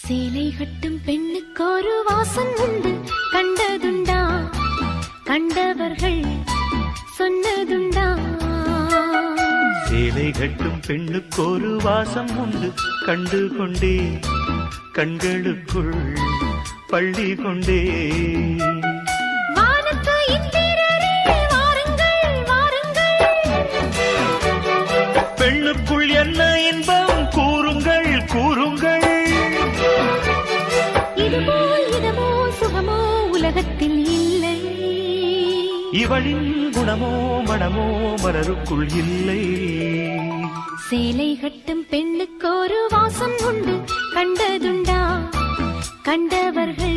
சேலை கட்டும் பெண்ணுக்கு ஒரு வாசம் உண்டு, கண்டதுண்டா? கண்டவர்கள் சொன்னதுண்டா? சேலை கட்டும் பெண்ணுக்கு ஒரு வாசம் உண்டு, கண்டு கொண்டே கண்களுக்குள் பள்ளி கொண்டே. பெண்ணுக்குள் என்ன இன்பம் கூறுங்கள் கூறுங்கள். இதுபோல் இதமோ சுகமோ உலகத்தில் இல்லை. இவளின் குணமோ மனமோ மலருக்குள் இல்லை. சேலை கட்டும் பெண்ணுக்கு ஒரு வாசம் உண்டு, கண்டதுண்டா? கண்டவர்கள்